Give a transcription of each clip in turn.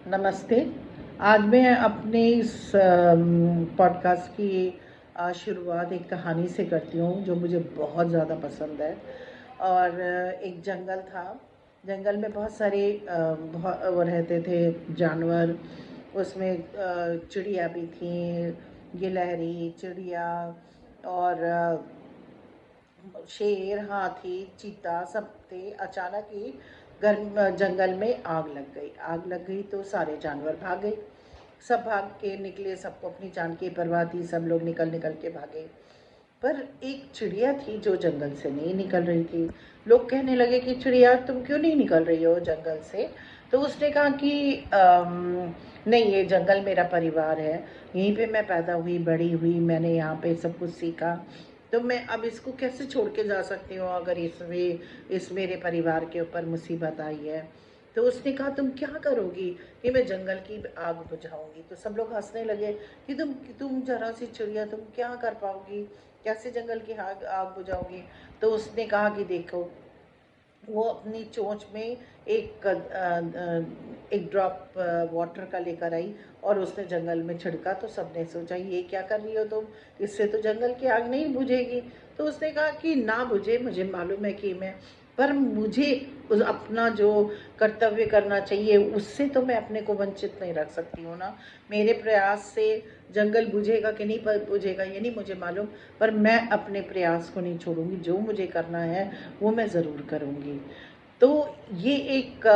नमस्ते। आज मैं अपने इस पॉडकास्ट की शुरुआत एक कहानी से करती हूँ जो मुझे बहुत ज़्यादा पसंद है। और एक जंगल था। जंगल में बहुत सारे वो रहते थे जानवर। उसमें चिड़िया भी थी, गिलहरी, चिड़िया और शेर, हाथी, चीता सब थे। अचानक ही जंगल में आग लग गई। आग लग गई तो सारे जानवर भाग गए। सब भाग के निकले, सबको अपनी जान की परवाह थी, सब लोग निकल निकल के भागे। पर एक चिड़िया थी जो जंगल से नहीं निकल रही थी। लोग कहने लगे कि चिड़िया तुम क्यों नहीं निकल रही हो जंगल से। तो उसने कहा कि नहीं, ये जंगल मेरा परिवार है, यहीं पे मैं पैदा हुई बड़ी हुई, मैंने यहाँ पे सब कुछ सीखा, तो मैं अब इसको कैसे छोड़ के जा सकती हूँ अगर इस मेरे परिवार के ऊपर मुसीबत आई है। तो उसने कहा तुम क्या करोगी कि मैं जंगल की आग बुझाऊंगी। तो सब लोग हंसने लगे कि तुम जरा सी चिड़िया, तुम क्या कर पाओगी, कैसे जंगल की आग आग बुझाओगी। तो उसने कहा कि देखो, वो अपनी चोंच में एक ड्रॉप वाटर का लेकर आई और उसने जंगल में छिड़का। तो सबने सोचा ये क्या कर रही हो तुम, इससे तो जंगल की आग नहीं बुझेगी। तो उसने कहा कि ना बुझे, मुझे मालूम है कि मैं, पर मुझे अपना जो कर्तव्य करना चाहिए उससे तो मैं अपने को वंचित नहीं रख सकती हूँ ना। मेरे प्रयास से जंगल बुझेगा कि नहीं बुझेगा ये नहीं मुझे मालूम, पर मैं अपने प्रयास को नहीं छोड़ूंगी। जो मुझे करना है वो मैं ज़रूर करूँगी। तो ये एक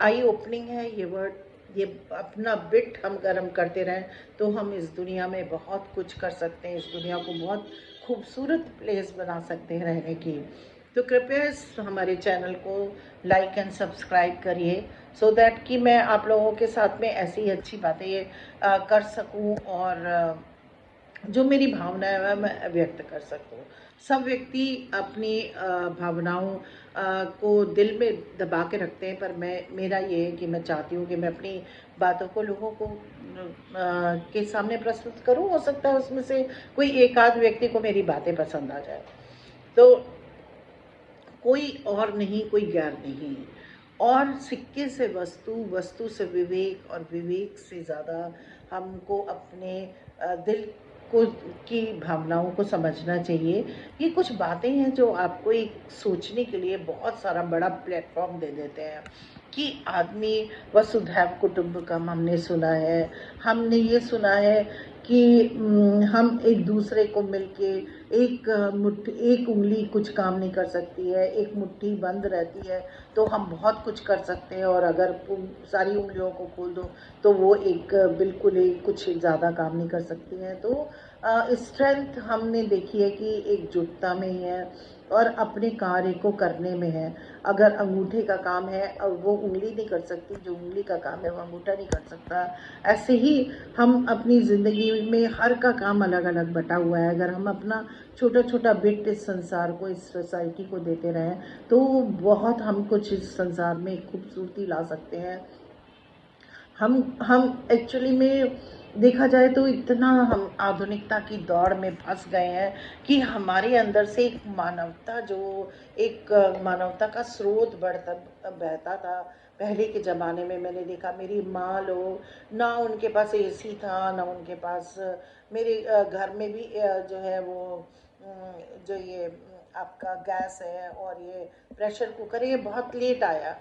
आई ओपनिंग है ये वर्ड। ये अपना बिट हम अगर हम करते रहें तो हम इस दुनिया में बहुत कुछ कर सकते हैं, इस दुनिया को बहुत खूबसूरत प्लेस बना सकते हैं रहने की। तो कृपया इस हमारे चैनल को लाइक एंड सब्सक्राइब करिए, सो दैट कि मैं आप लोगों के साथ में ऐसी अच्छी बातें कर सकूं और जो मेरी भावनाएं है मैं व्यक्त कर सकूं। सब व्यक्ति अपनी भावनाओं को दिल में दबा के रखते हैं, पर मेरा ये है कि मैं चाहती हूँ कि मैं अपनी बातों को लोगों को के सामने प्रस्तुत करूँ। हो सकता है उसमें से कोई एक आध व्यक्ति को मेरी बातें पसंद आ जाए। तो कोई और नहीं, कोई गैर नहीं। और सिक्के से वस्तु, वस्तु से विवेक और विवेक से ज़्यादा हमको अपने दिल को की भावनाओं को समझना चाहिए। ये कुछ बातें हैं जो आपको एक सोचने के लिए बहुत सारा बड़ा प्लेटफॉर्म दे देते हैं कि आदमी वसुधैव कुटुंबकम हमने सुना है। हमने ये सुना है कि हम एक दूसरे को मिलके एक उंगली कुछ काम नहीं कर सकती है, एक मुट्ठी बंद रहती है तो हम बहुत कुछ कर सकते हैं, और अगर सारी उंगलियों को खोल दो तो वो एक बिल्कुल ही कुछ ज़्यादा काम नहीं कर सकती हैं। तो स्ट्रेंथ हमने देखी है कि एकजुटता में ही है और अपने कार्य को करने में है। अगर अंगूठे का काम है और वो उंगली नहीं कर सकती, जो उंगली का काम है वो अंगूठा नहीं कर सकता। ऐसे ही हम अपनी ज़िंदगी में हर का काम अलग अलग बटा हुआ है। अगर हम अपना छोटा छोटा बिट इस संसार को, इस सोसाइटी को देते रहें तो बहुत हम कुछ इस संसार में खूबसूरती ला सकते हैं। हम एक्चुअली में देखा जाए तो इतना हम आधुनिकता की दौड़ में फंस गए हैं कि हमारे अंदर से एक मानवता, जो एक मानवता का स्रोत बढ़ता बहता था। पहले के ज़माने में मैंने देखा, मेरी माँ लोग ना उनके पास एसी था, ना उनके पास मेरे घर में भी जो है वो जो ये आपका गैस है और ये प्रेशर कुकर है, ये बहुत लेट आया।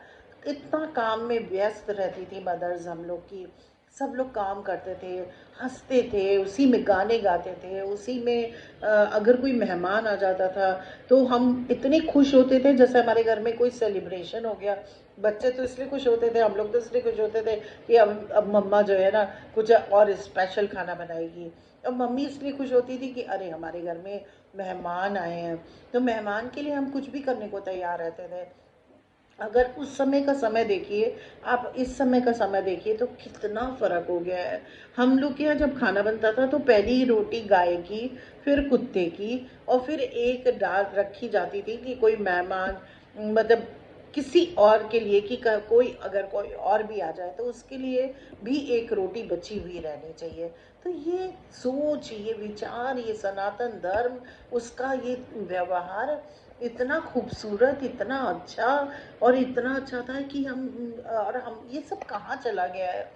इतना काम में व्यस्त रहती थी मदर्स हम लोग की। सब लोग काम करते थे, हंसते थे, उसी में गाने गाते थे, उसी में अगर कोई मेहमान आ जाता था तो हम इतने खुश होते थे जैसे हमारे घर में कोई सेलिब्रेशन हो गया। बच्चे तो इसलिए खुश होते थे, हम लोग तो इसलिए खुश होते थे कि अब मम्मा जो है ना कुछ और स्पेशल खाना बनाएगी। अब मम्मी इसलिए खुश होती थी कि अरे हमारे घर में मेहमान आए हैं, तो मेहमान के लिए हम कुछ भी करने को तैयार रहते थे। अगर उस समय का समय देखिए, आप इस समय का समय देखिए तो कितना फ़र्क हो गया है। हम लोग के यहाँ जब खाना बनता था तो पहली रोटी गाय की, फिर कुत्ते की, और फिर एक दाल रखी जाती थी कि कोई मेहमान, मतलब किसी और के लिए कि कोई अगर कोई और भी आ जाए तो उसके लिए भी एक रोटी बची हुई रहनी चाहिए। तो ये सोच, ये विचार, ये सनातन धर्म, उसका ये व्यवहार इतना खूबसूरत, इतना अच्छा, और इतना अच्छा था कि हम ये सब कहाँ चला गया है।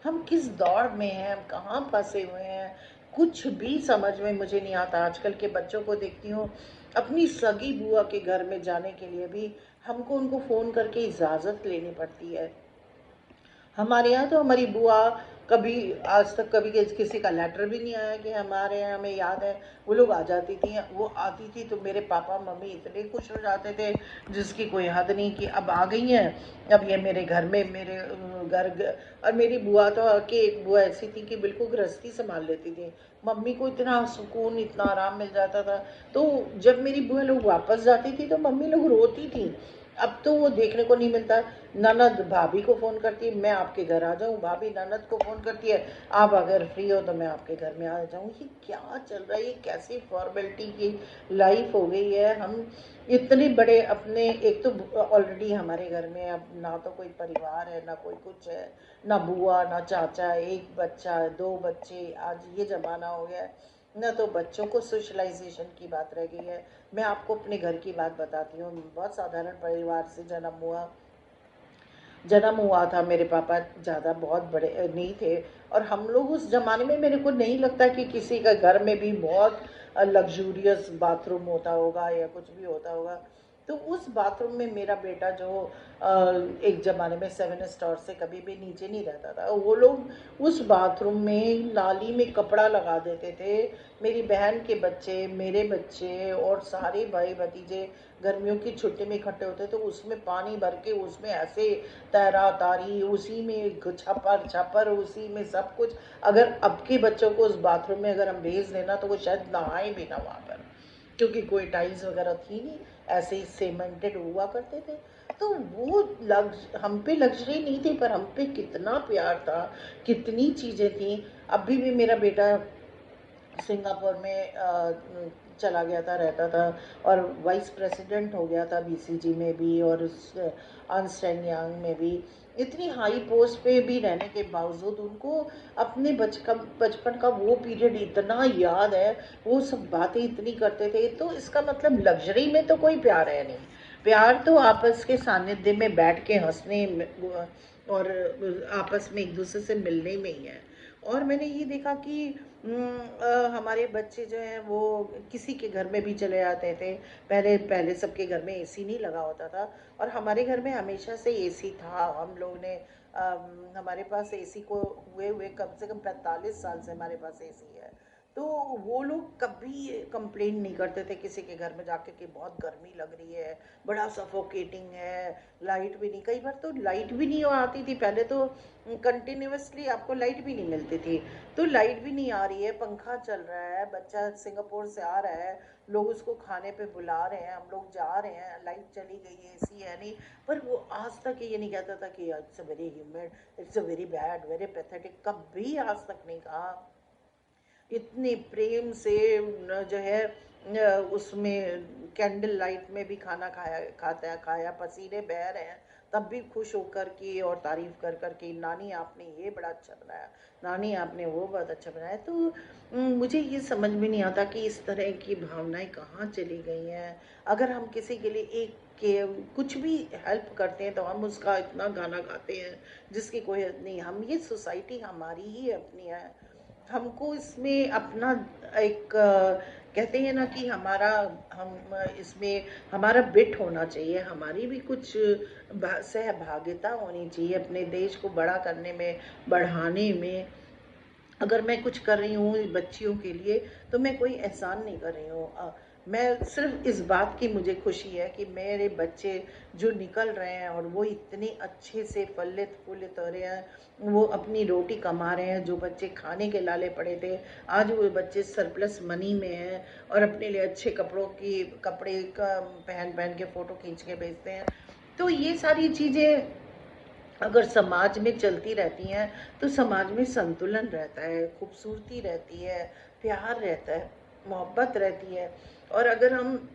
हम किस दौड़ में हैं, हम कहाँ फंसे हुए हैं, कुछ भी समझ में मुझे नहीं आता। आजकल के बच्चों को देखती हूँ, अपनी सगी बुआ के घर में जाने के लिए भी हमको उनको फ़ोन करके इजाज़त लेनी पड़ती है। हमारे यहाँ तो हमारी बुआ कभी आज तक कभी किसी का लेटर भी नहीं आया कि हमारे यहाँ, हमें याद है वो लोग आ जाती थी। वो आती थी तो मेरे पापा मम्मी इतने खुश हो जाते थे जिसकी कोई हद नहीं, कि अब आ गई हैं, अब ये मेरे घर में मेरे और मेरी बुआ तो कि एक बुआ ऐसी थी कि बिल्कुल गृहस्थी संभाल लेती थी। मम्मी को इतना सुकून, इतना आराम मिल जाता था। तो जब मेरी बुआ लोग वापस जाती थी तो मम्मी लोग रोती थी। अब तो वो देखने को नहीं मिलता। ननद भाभी को फ़ोन करती है, मैं आपके घर आ जाऊँ, भाभी ननद को फ़ोन करती है, आप अगर फ्री हो तो मैं आपके घर में आ जाऊँ। ये क्या चल रहा है, ये कैसी फॉर्मेलिटी की लाइफ हो गई है। हम इतने बड़े अपने, एक तो ऑलरेडी हमारे घर में अब ना तो कोई परिवार है, ना कोई कुछ है, ना बुआ ना चाचा, एक बच्चा, दो बच्चे, आज ये ज़माना हो गया है। न तो बच्चों को सोशलाइजेशन की बात रह गई है। मैं आपको अपने घर की बात बताती हूँ। बहुत साधारण परिवार से जन्म हुआ था। मेरे पापा ज़्यादा बहुत बड़े नहीं थे, और हम लोग उस ज़माने में, मेरे को नहीं लगता कि किसी का घर में भी बहुत लग्जूरियस बाथरूम होता होगा या कुछ भी होता होगा। तो उस बाथरूम में मेरा बेटा जो एक ज़माने में 7 स्टार से कभी भी नीचे नहीं रहता था, वो लोग उस बाथरूम में नाली में कपड़ा लगा देते थे। मेरी बहन के बच्चे, मेरे बच्चे और सारे भाई भतीजे गर्मियों की छुट्टी में इकट्ठे होते तो उसमें पानी भर के उसमें ऐसे तैरा तारी, उसी में छपर छपर, उसी में सब कुछ। अगर अब के बच्चों को उस बाथरूम में अगर हम भेज देना तो वो शायद नहाए भी ना वहाँ पर, क्योंकि कोई टाइल्स वगैरह थी नहीं, ऐसे ही सीमेंटेड हुआ करते थे। तो वो हम पे लग्जरी नहीं थी, पर हम पे कितना प्यार था, कितनी चीज़ें थी। अभी भी मेरा बेटा सिंगापुर में चला गया था, रहता था, और वाइस प्रेसिडेंट हो गया था बीसीजी में भी, और उस अर्न्स्ट एंड यंग में भी। इतनी हाई पोस्ट पे भी रहने के बावजूद उनको अपने बचपन का वो पीरियड इतना याद है, वो सब बातें इतनी करते थे। तो इसका मतलब लग्जरी में तो कोई प्यार है नहीं। प्यार तो आपस के सानिध्य में बैठ के हंसने और आपस में एक दूसरे से मिलने में ही है। और मैंने ये देखा कि हमारे बच्चे जो हैं वो किसी के घर में भी चले जाते थे। पहले पहले सबके घर में एसी नहीं लगा होता था, और हमारे घर में हमेशा से एसी था। हम लोग ने हमारे पास एसी को हुए हुए कम से कम 45 साल से हमारे पास एसी है। तो वो लोग कभी कंप्लेन नहीं करते थे किसी के घर में जाके कि बहुत गर्मी लग रही है, बड़ा सफोकेटिंग है, लाइट भी नहीं, कई बार तो लाइट भी नहीं आती थी। पहले तो कंटिन्यूअसली आपको लाइट भी नहीं मिलती थी। तो लाइट भी नहीं आ रही है, पंखा चल रहा है, बच्चा सिंगापुर से आ रहा है, लोग उसको खाने पे बुला रहे हैं, हम लोग जा रहे हैं, लाइट चली गई है, एसी है नहीं, पर वो आज तक ये नहीं कहता था कि it's a very humid, it's a very bad, very pathetic, कभी आज तक नहीं कहा। इतने प्रेम से जो है उसमें कैंडल लाइट में भी खाना खाया, पसीने बह रहे हैं, तब भी खुश होकर के और तारीफ कर कर के, नानी आपने ये बड़ा अच्छा बनाया, नानी आपने वो बहुत अच्छा बनाया। तो मुझे ये समझ में नहीं आता कि इस तरह की भावनाएं कहाँ चली गई हैं। अगर हम किसी के लिए एक के कुछ भी हेल्प करते हैं तो हम उसका इतना गाना गाते हैं जिसकी कोई हद नहीं। हम, ये सोसाइटी हमारी ही अपनी है, हमको इसमें अपना एक कहते हैं ना कि हमारा, हम इसमें हमारा बिट होना चाहिए, हमारी भी कुछ सहभागिता होनी चाहिए अपने देश को बड़ा करने में, बढ़ाने में। अगर मैं कुछ कर रही हूँ बच्चियों के लिए तो मैं कोई एहसान नहीं कर रही हूँ। मैं सिर्फ इस बात की मुझे खुशी है कि मेरे बच्चे जो निकल रहे हैं और वो इतने अच्छे से फलित फूलित हो रहे हैं, वो अपनी रोटी कमा रहे हैं। जो बच्चे खाने के लाले पड़े थे, आज वो बच्चे सरप्लस मनी में हैं और अपने लिए अच्छे कपड़े का पहन पहन के फ़ोटो खींच के भेजते हैं। तो ये सारी चीज़ें अगर समाज में चलती रहती हैं तो समाज में संतुलन रहता है, खूबसूरती रहती है, प्यार रहता है, मोहब्बत रहती है। और अगर हम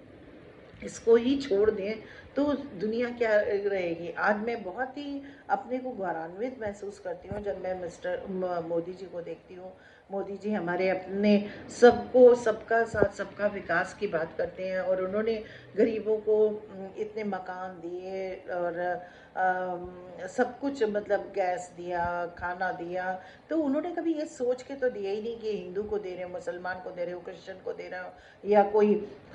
इसको ही छोड़ दें तो दुनिया क्या रहेगी। आज मैं बहुत ही अपने को गौरवान्वित महसूस करती हूँ जब मैं मिस्टर मोदी जी को देखती हूँ। मोदी जी हमारे अपने सबको सबका साथ सबका विकास की बात करते हैं, और उन्होंने गरीबों को इतने मकान दिए और सब कुछ, मतलब गैस दिया, खाना दिया। तो उन्होंने कभी ये सोच के तो दिया ही नहीं कि हिंदू को दे रहे हो, मुसलमान को दे रहे हो, क्रिश्चियन को दे रहे हो, या कोई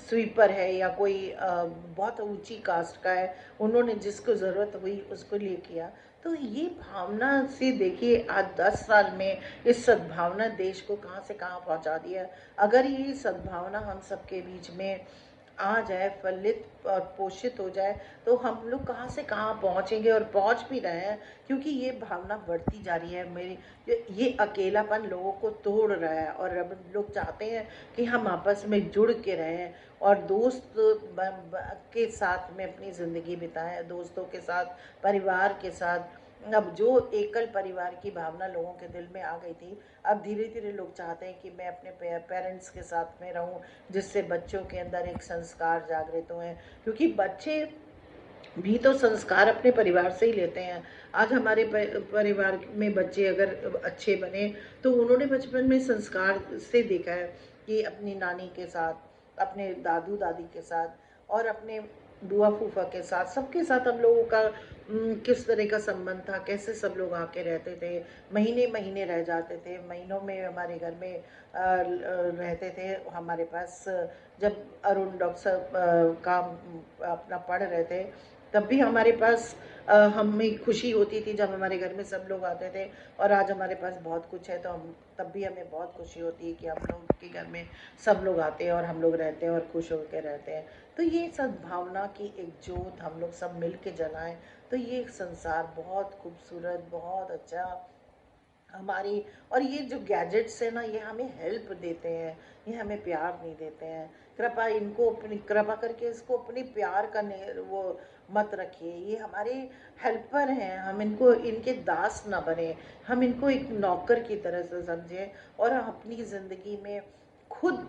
स्वीपर है या कोई बहुत ऊंची कास्ट का है। उन्होंने जिसको ज़रूरत हुई उसको लिए किया। तो ये भावना से देखिए आज 10 साल में इस सद्भावना देश को कहाँ से कहाँ पहुँचा दिया। अगर ये सद्भावना हम सबके बीच में आ जाए, फलित और पोषित हो जाए, तो हम लोग कहाँ से कहाँ पहुँचेंगे, और पहुँच भी रहे हैं, क्योंकि ये भावना बढ़ती जा रही है। मेरी ये अकेलापन लोगों को तोड़ रहा है, और अब लोग चाहते हैं कि हम आपस में जुड़ के रहें और दोस्त के साथ में अपनी ज़िंदगी बिताएं, दोस्तों के साथ, परिवार के साथ। अब जो एकल परिवार की भावना लोगों के दिल में आ गई थी, अब धीरे धीरे लोग चाहते हैं कि मैं अपने पेरेंट्स के साथ में रहूं, जिससे बच्चों के अंदर एक संस्कार जागृत हुए, क्योंकि बच्चे भी तो संस्कार अपने परिवार से ही लेते हैं। आज हमारे परिवार में बच्चे अगर अच्छे बने, तो उन्होंने बचपन में संस्कार से देखा है कि अपनी नानी के साथ, अपने दादू दादी के साथ और अपने बुआ फूफा के साथ, सबके साथ हम लोगों का किस तरह का संबंध था, कैसे सब लोग आके रहते थे, महीने महीने रह जाते थे, महीनों में हमारे घर में रहते थे। हमारे पास जब अरुण डॉक्टर साहब काम अपना पढ़ रहे थे, तब भी हमारे पास हमें खुशी होती थी जब हमारे घर में सब लोग आते थे। और आज हमारे पास बहुत कुछ है, तो हम तब भी हमें बहुत खुशी होती है कि हम लोग के घर में सब लोग आते हैं और हम लोग रहते हैं और खुश होकर रहते हैं। तो ये सद्भावना की एक जोत हम लोग सब मिल के जलाएं, तो ये संसार बहुत खूबसूरत, बहुत अच्छा हमारी। और ये जो गैजेट्स है ना, ये हमें हेल्प देते हैं, ये हमें प्यार नहीं देते हैं। कृपा इनको अपनी, कृपा करके इसको अपनी प्यार का वो मत रखिए। ये हमारे हेल्पर हैं, हम इनको, इनके दास ना बने, हम इनको एक नौकर की तरह से समझें और अपनी ज़िंदगी में खुद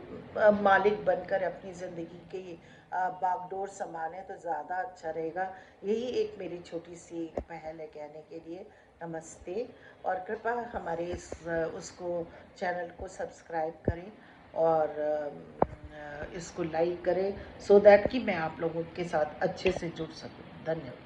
मालिक बनकर अपनी ज़िंदगी की बागडोर संभालें, तो ज़्यादा अच्छा रहेगा। यही एक मेरी छोटी सी पहल है कहने के लिए। नमस्ते। और कृपया हमारे इस उसको चैनल को सब्सक्राइब करें और इसको लाइक करें, सो दैट कि मैं आप लोगों के साथ अच्छे से जुड़ सकूं। धन्यवाद।